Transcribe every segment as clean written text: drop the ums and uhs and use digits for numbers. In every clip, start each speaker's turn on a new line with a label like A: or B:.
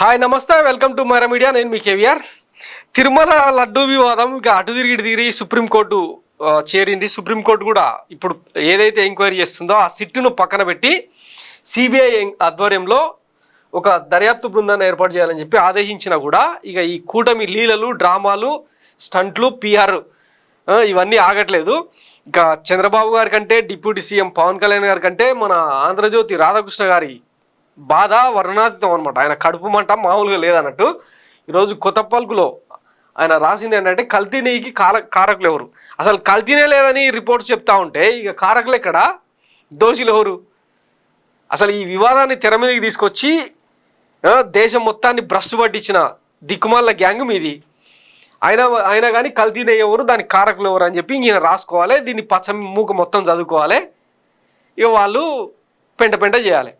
A: Hi నమస్తే welcome to Myra media. నేను మీ కేవీఆర్. తిరుమల లడ్డూ వివాదం ఇక అటు తిరిగి సుప్రీంకోర్టు చేరింది. సుప్రీంకోర్టు కూడా ఇప్పుడు ఏదైతే ఎంక్వైరీ చేస్తుందో ఆ సిట్టును పక్కన పెట్టి సిబిఐ ఆధ్వర్యంలో ఒక దర్యాప్తు బృందాన్ని ఏర్పాటు చేయాలని చెప్పి ఆదేశించినా కూడా ఇక ఈ కూటమి లీలలు, డ్రామాలు, స్టంట్లు, పిఆర్ ఇవన్నీ ఆగట్లేదు. ఇక చంద్రబాబు గారి కంటే, డిప్యూటీ సీఎం పవన్ కళ్యాణ్ గారి కంటే మన ఆంధ్రజ్యోతి రాధాకృష్ణ గారి బాధ వర్ణాతీతం అనమాట. ఆయన కడుపు మంట మామూలుగా లేదన్నట్టు. ఈరోజు కొత్త పలుకులో ఆయన రాసింది ఏంటంటే కల్తీ నెయ్యికి కారకులు ఎవరు, అసలు కల్తీనే లేదని రిపోర్ట్స్ చెప్తా ఉంటే ఇక కారకులు ఎక్కడ, దోషులు ఎవరు? అసలు ఈ వివాదాన్ని తెర మీదకి తీసుకొచ్చి దేశం మొత్తాన్ని భ్రష్టు పట్టించిన దిక్కుమాల గ్యాంగ్ మీది. అయినా కానీ కల్తీ నెయ్యి ఎవరు, దానికి కారకులు ఎవరు అని చెప్పి ఈయన రాసుకోవాలి. దీన్ని పచ్చ మూక మొత్తం చదువుకోవాలి. ఇక వాళ్ళు పెంట చేయాలి.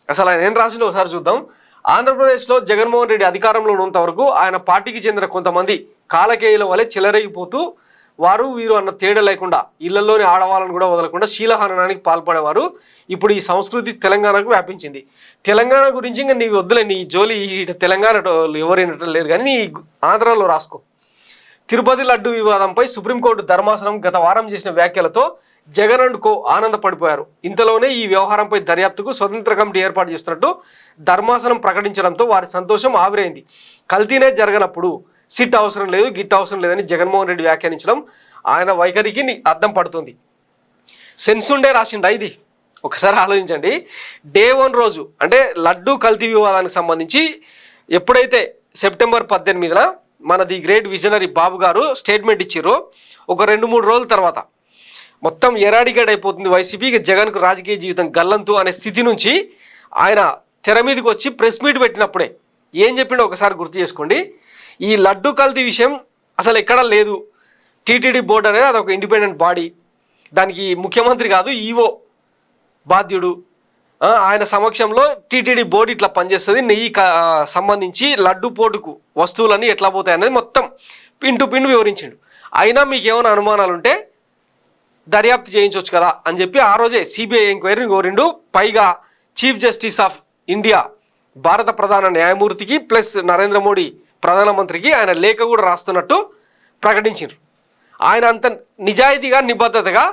A: అసలు ఆయన ఏం రాసిందో ఒకసారి చూద్దాం. ఆంధ్రప్రదేశ్లో జగన్మోహన్ రెడ్డి అధికారంలో ఉన్నంత వరకు ఆయన పార్టీకి చెందిన కొంతమంది కాలకేయుల వలె చెలరేగిపోతూ వీరు అన్న తేడా లేకుండా ఇళ్లలోని ఆడవాళ్ళను కూడా వదలకుండా శీలహననానికి పాల్పడేవారు. ఇప్పుడు ఈ సంస్కృతి తెలంగాణకు వ్యాపించింది. తెలంగాణ గురించి ఇంకా నీ వద్దులే, నీ జోలి తెలంగాణ ఎవరైనా లేరు కానీ నీ ఆంధ్రాలో రాసుకో. తిరుపతి లడ్డు వివాదంపై సుప్రీంకోర్టు ధర్మాసనం గత వారం చేసిన వ్యాఖ్యలతో జగన్ అండ్ కో ఆనందపడిపోయారు. ఇంతలోనే ఈ వ్యవహారంపై దర్యాప్తుకు స్వతంత్ర కమిటీ ఏర్పాటు చేస్తున్నట్టు ధర్మాసనం ప్రకటించడంతో వారి సంతోషం ఆవిరైంది. కల్తీనే జరగనప్పుడు సిట్ అవసరం లేదు, గిట్ అవసరం లేదని జగన్మోహన్ రెడ్డి వ్యాఖ్యానించడం ఆయన వైఖరికి అద్దం పడుతుంది. సెన్సుండే రాసిండా ఇది? ఒకసారి ఆలోచించండి. డే 1 రోజు అంటే లడ్డు కల్తీ వివాదానికి సంబంధించి ఎప్పుడైతే సెప్టెంబర్ 18న మనది గ్రేట్ విజనరీ బాబు గారు స్టేట్మెంట్ ఇచ్చారో ఒక 2-3 రోజుల తర్వాత మొత్తం ఎరాడికేట్ అయిపోతుంది వైసీపీ. ఇక జగన్కు రాజకీయ జీవితం గల్లంతు అనే స్థితి నుంచి ఆయన తెర మీదకి వచ్చి ప్రెస్ మీట్ పెట్టినప్పుడే ఏం చెప్పిండో ఒకసారి గుర్తు చేసుకోండి. ఈ లడ్డు కల్తీ విషయం అసలు ఎక్కడా లేదు. టీటీడీ బోర్డు అనేది అదొక ఇండిపెండెంట్ బాడీ, దానికి ముఖ్యమంత్రి కాదు ఈవో బాధ్యుడు. ఆయన సమక్షంలో టీటీడీ బోర్డు ఇట్లా పనిచేస్తుంది. నెయ్యి సంబంధించి లడ్డు పోటుకు వస్తువులన్నీ ఎట్లా పోతాయి అనేది మొత్తం పిన్ టు పిన్ వివరించిండు. అయినా మీకు ఏమైనా అనుమానాలు ఉంటే దర్యాప్తు చేయించవచ్చు కదా అని చెప్పి ఆ రోజే సిబిఐ ఎంక్వైరీని కోరిండు. పైగా చీఫ్ జస్టిస్ ఆఫ్ ఇండియా భారత ప్రధాన న్యాయమూర్తికి ప్లస్ నరేంద్ర మోడీ ప్రధానమంత్రికి ఆయన లేఖ కూడా రాస్తున్నట్టు ప్రకటించారు. ఆయన అంత నిజాయితీగా, నిబద్ధతగా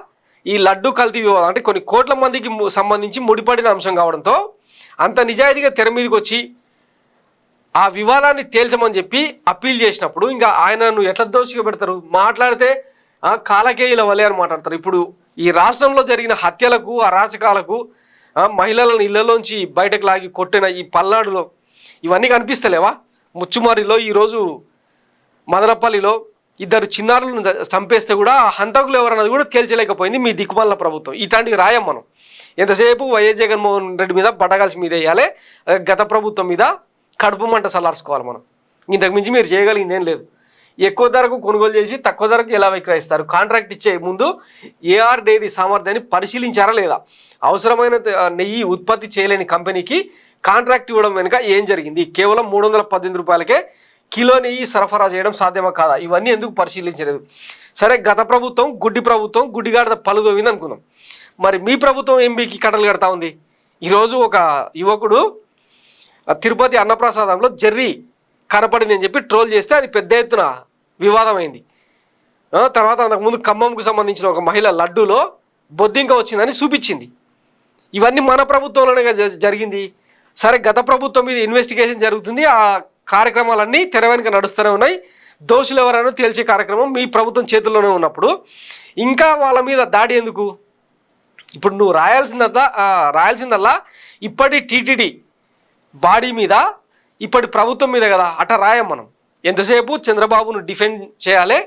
A: ఈ లడ్డు కల్తీ వివాదం అంటే కొన్ని కోట్ల మందికి సంబంధించి ముడిపడిన అంశం కావడంతో అంత నిజాయితీగా తెర మీదకి వచ్చి ఆ వివాదాన్ని తేల్చమని చెప్పి అప్పీల్ చేసినప్పుడు ఇంకా ఆయనను ఎట్లా దోషిగా పెడతారు? మాట్లాడితే కాలకేయుల వలె అని మాట్లాడతారు. ఇప్పుడు ఈ రాష్ట్రంలో జరిగిన హత్యలకు, అరాచకాలకు, మహిళలను ఇళ్లలోంచి బయటకు లాగి కొట్టిన ఈ పల్నాడులో ఇవన్నీ కనిపిస్తలేవా? ముచ్చుమారిలో ఈరోజు మదనపల్లిలో 2 చిన్నారులను చంపేస్తే కూడా హంతకులు ఎవరన్నది కూడా తేల్చలేకపోయింది మీ దిక్కుమాల ప్రభుత్వం. ఇట్లాంటివి రాయం మనం. ఎంతసేపు వైఎస్ జగన్మోహన్ రెడ్డి మీద బట్టగాల్సి మీద వేయాలి, గత ప్రభుత్వం మీద కడుపు మంట సల్లార్చుకోవాలి మనం. ఇంతకు మించి మీరు చేయగలిగింది ఏం లేదు. ఎక్కువ ధరకు కొనుగోలు చేసి తక్కువ ధరకు ఎలా విక్రయిస్తారు? కాంట్రాక్ట్ ఇచ్చే ముందు ఏఆర్ డైరీ సామర్థ్యాన్ని పరిశీలించారా లేదా? అవసరమైన నెయ్యి ఉత్పత్తి చేయలేని కంపెనీకి కాంట్రాక్ట్ ఇవ్వడం వెనుక ఏం జరిగింది? కేవలం 318 రూపాయలకే కిలో నెయ్యి సరఫరా చేయడం సాధ్యమా కాదా? ఇవన్నీ ఎందుకు పరిశీలించలేదు? సరే, గత ప్రభుత్వం గుడ్డి ప్రభుత్వం, గుడ్డిగాడ పలుదోవింది అనుకుందాం. మరి మీ ప్రభుత్వం ఎంబీకి కట్టలు కడతా ఉంది. ఈరోజు ఒక యువకుడు తిరుపతి అన్నప్రసాదంలో జెర్రీ కనపడింది అని చెప్పి ట్రోల్ చేస్తే అది పెద్ద ఎత్తున వివాదమైంది. తర్వాత అంతకుముందు ఖమ్మంకు సంబంధించిన ఒక మహిళ లడ్డూలో బొద్దింక వచ్చిందని చూపించింది. ఇవన్నీ మన ప్రభుత్వంలోనే జరిగింది. సరే, గత ప్రభుత్వం మీద ఇన్వెస్టిగేషన్ జరుగుతుంది. ఆ కార్యక్రమాలన్నీ తెర వెనుక నడుస్తూనే ఉన్నాయి. దోషులు ఎవరైనా తేల్చే కార్యక్రమం మీ ప్రభుత్వం చేతుల్లోనే ఉన్నప్పుడు ఇంకా వాళ్ళ మీద దాడి ఎందుకు? ఇప్పుడు నువ్వు రాయాల్సిందల్లా ఇప్పటి టీటీడీ బాడీ మీద, ఇప్పటి ప్రభుత్వం మీద కదా. అట్లా రాయం మనం. ఎంతసేపు చంద్రబాబును డిఫెండ్ చేయాలి,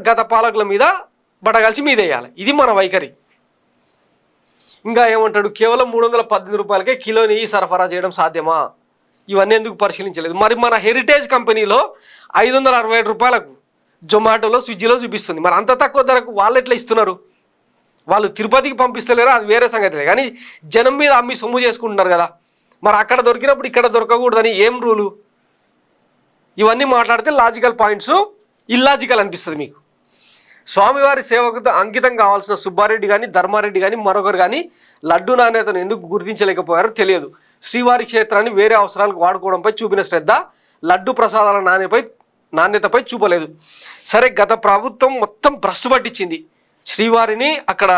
A: గత పాలకుల మీద బడగలిసి మీద వేయాలి. ఇది మన వైఖరి. ఇంకా ఏమంటాడు? కేవలం 318 రూపాయలకే కిలో నెయ్యి సరఫరా చేయడం సాధ్యమా? ఇవన్నీ ఎందుకు పరిశీలించలేదు? మరి మన హెరిటేజ్ కంపెనీలో 567 రూపాయలకు జొమాటోలో, స్విగ్గీలో చూపిస్తుంది. మరి అంత తక్కువ ధరకు వాళ్ళు ఎట్లా ఇస్తున్నారు? వాళ్ళు తిరుపతికి పంపిస్తలేరా? అది వేరే సంగతి. కానీ జనం మీద అమ్మి సొమ్ము చేసుకుంటున్నారు కదా. మరి అక్కడ దొరికినప్పుడు ఇక్కడ దొరకకూడదని ఏం రూలు? ఇవన్నీ మాట్లాడితే లాజికల్ పాయింట్స్ ఇల్లాజికల్ అనిపిస్తుంది మీకు. స్వామివారి సేవకు అంకితం కావాల్సిన సుబ్బారెడ్డి కానీ, ధర్మారెడ్డి కానీ, మరొకరు కానీ లడ్డు నాణ్యతను ఎందుకు గుర్తించలేకపోయారో తెలియదు. శ్రీవారి క్షేత్రాన్ని వేరే అవసరాలకు వాడుకోవడంపై చూపిన శ్రద్ధ లడ్డు ప్రసాదాల నాణ్యతపై చూపలేదు. సరే, గత ప్రభుత్వం మొత్తం భ్రష్టు పట్టించింది. శ్రీవారిని అక్కడ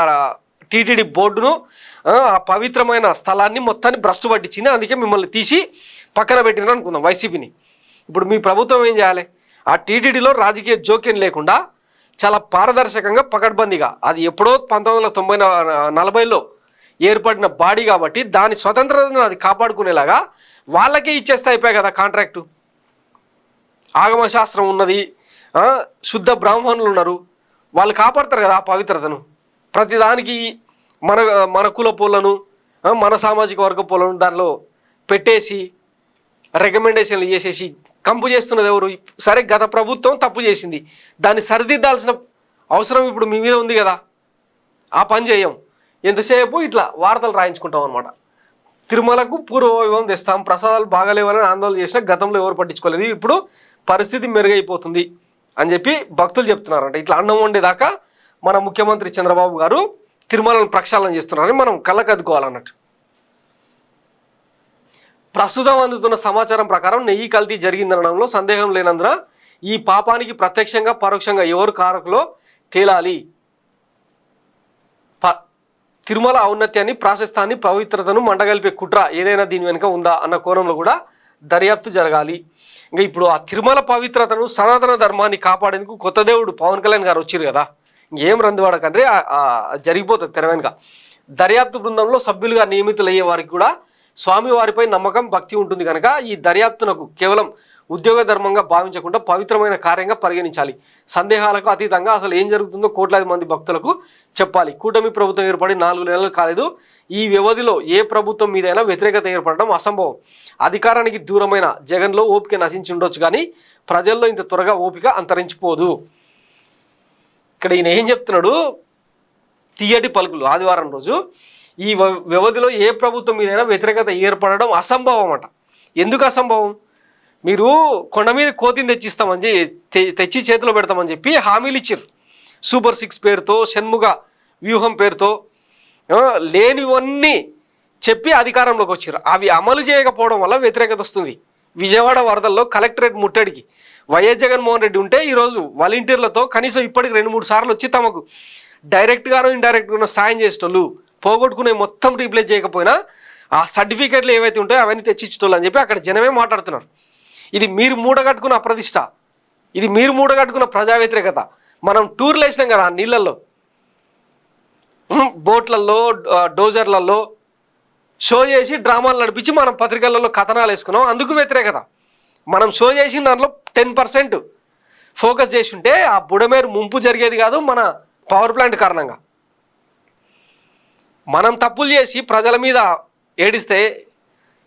A: టీటీడీ బోర్డును ఆ పవిత్రమైన స్థలాన్ని మొత్తాన్ని భ్రష్టు పట్టించింది. అందుకే మిమ్మల్ని తీసి పక్కన పెట్టిన అనుకుందాం వైసీపీని. ఇప్పుడు మీ ప్రభుత్వం ఏం చేయాలి? ఆ టీటీడీలో రాజకీయ జోక్యం లేకుండా చాలా పారదర్శకంగా పకడ్బందీగా, అది ఎప్పుడో 1940లో ఏర్పడిన బాడీ కాబట్టి దాని స్వతంత్రతను అది కాపాడుకునేలాగా వాళ్ళకే ఇచ్చేస్తే అయిపోయాయి కదా కాంట్రాక్టు. ఆగమశాస్త్రం ఉన్నది, శుద్ధ బ్రాహ్మణులు ఉన్నారు, వాళ్ళు కాపాడతారు కదా ఆ పవిత్రతను. ప్రతిదానికి మన కుల పోలను మన సామాజిక వర్గ పోలను దానిలో పెట్టేసి రికమెండేషన్లు చేసేసి కంపు చేస్తున్నది ఎవరు? సరే, గత ప్రభుత్వం తప్పు చేసింది, దాన్ని సరిదిద్దాల్సిన అవసరం ఇప్పుడు మీ మీద ఉంది కదా. ఆ పని చేయం, ఎంతసేపు ఇట్లా వార్తలు రాయించుకుంటాం అనమాట. తిరుమలకు పూర్వవైభవం తెస్తాం, ప్రసాదాలు బాగాలేవని ఆందోళన చేసినా గతంలో ఎవరు పట్టించుకోలేదు, ఇప్పుడు పరిస్థితి మెరుగైపోతుంది అని చెప్పి భక్తులు చెప్తున్నారంట. ఇట్లా అన్నం వండేదాకా మన ముఖ్యమంత్రి చంద్రబాబు గారు తిరుమలను ప్రక్షాళన చేస్తున్నారని మనం కళ్ళకద్దుకోవాలన్నట్టు. ప్రస్తుతం అందుతున్న సమాచారం ప్రకారం నెయ్యి కల్తీ జరిగిందనడంలో సందేహం లేనందున ఈ పాపానికి ప్రత్యక్షంగా పరోక్షంగా ఎవరు కారకులో తేలాలి. తిరుమల ఔన్నత్యాన్ని, ప్రాశస్తాన్ని, పవిత్రతను మండగలిపే కుట్ర ఏదైనా దీని వెనుక ఉందా అన్న కోణంలో కూడా దర్యాప్తు జరగాలి. ఇంకా ఇప్పుడు ఆ తిరుమల పవిత్రతను, సనాతన ధర్మాన్ని కాపాడేందుకు కొత్త దేవుడు పవన్ కళ్యాణ్ గారు వచ్చారు కదా, ఇంకేం రందువాడకంటే జరిగిపోతుంది తెర వెనుక. దర్యాప్తు బృందంలో సభ్యులుగా నియమితులయ్యే వారికి కూడా స్వామివారిపై నమ్మకం, భక్తి ఉంటుంది కనుక ఈ దర్యాప్తునకు కేవలం ఉద్యోగ ధర్మంగా భావించకుండా పవిత్రమైన కార్యంగా పరిగణించాలి. సందేహాలకు అతీతంగా అసలు ఏం జరుగుతుందో కోట్లాది మంది భక్తులకు చెప్పాలి. కూటమి ప్రభుత్వం ఏర్పడి 4 నెలలు కాలేదు. ఈ వ్యవధిలో ఏ ప్రభుత్వం మీదైనా వ్యతిరేకత ఏర్పడడం అసంభవం. అధికారానికి దూరమైన జగన్లో ఓపిక నశించి ఉండొచ్చు, కానీ ప్రజల్లో ఇంత త్వరగా ఓపిక అంతరించిపోదు. ఇక్కడ ఈయన ఏం చెప్తున్నాడు? తీయటి పలుకులు. ఆదివారం రోజు ఈ వ్యవధిలో ఏ ప్రభుత్వం మీదైనా వ్యతిరేకత ఏర్పడడం అసంభవం అట. ఎందుకు అసంభవం? మీరు కొండ మీద కోతిని తెచ్చిస్తామని తెచ్చి చేతిలో పెడతామని చెప్పి హామీలు ఇచ్చారు. సూపర్ 6 పేరుతో, షణ్ముగ వ్యూహం పేరుతో లేనివన్నీ చెప్పి అధికారంలోకి వచ్చారు. అవి అమలు చేయకపోవడం వల్ల వ్యతిరేకత వస్తుంది. విజయవాడ వరదల్లో కలెక్టరేట్ ముట్టడికి వైఎస్ జగన్మోహన్ రెడ్డి ఉంటే ఈరోజు వాలంటీర్లతో కనీసం ఇప్పటికి 2-3 సార్లు వచ్చి తమకు డైరెక్ట్గానో ఇండైరెక్ట్గానో సాయం చేసేటోళ్ళు, పోగొట్టుకునే మొత్తం రీప్లేస్ చేయకపోయినా ఆ సర్టిఫికేట్లు ఏవైతే ఉంటాయో అవన్నీ తెచ్చిచ్చేటోళ్ళు అని చెప్పి అక్కడ జనమే మాట్లాడుతున్నారు. ఇది మీరు మూటగట్టుకున్న అప్రతిష్ట, ఇది మీరు మూటగట్టుకున్న ప్రజా వ్యతిరేకత. మనం టూర్లు వేసినాం కదా ఆ నీళ్ళల్లో, బోట్లలో, డోజర్లలో షో చేసి డ్రామాలు నడిపించి మనం పత్రికలలో కథనాలు వేసుకున్నాం. అందుకు వ్యతిరేకత. మనం షో చేసిన దాంట్లో 10% ఫోకస్ చేసి ఉంటే ఆ బుడమేరు ముంపు జరిగేది కాదు మన పవర్ ప్లాంట్ కారణంగా. మనం తప్పులు చేసి ప్రజల మీద ఏడిస్తే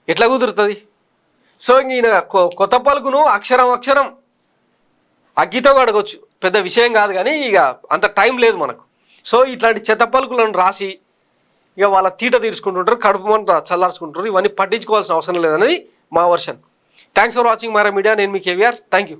A: ఎట్లా కుదురుతుంది? సో ఈయన కొత్త పలుకును అక్షరం అగ్గితో అడగొచ్చు, పెద్ద విషయం కాదు, కానీ ఇక అంత టైం లేదు మనకు. సో ఇట్లాంటి చెత్త పలుకులను రాసి ఇక వాళ్ళ తీట తీర్చుకుంటుంటారు, కడుపు మంట చల్లార్చుకుంటారు. ఇవన్నీ పట్టించుకోవాల్సిన అవసరం లేదనేది మా వర్షన్. థ్యాంక్స్ ఫర్ వాచింగ్ మారా మీడియా. నేను మీ కేవీఆర్. Thank you.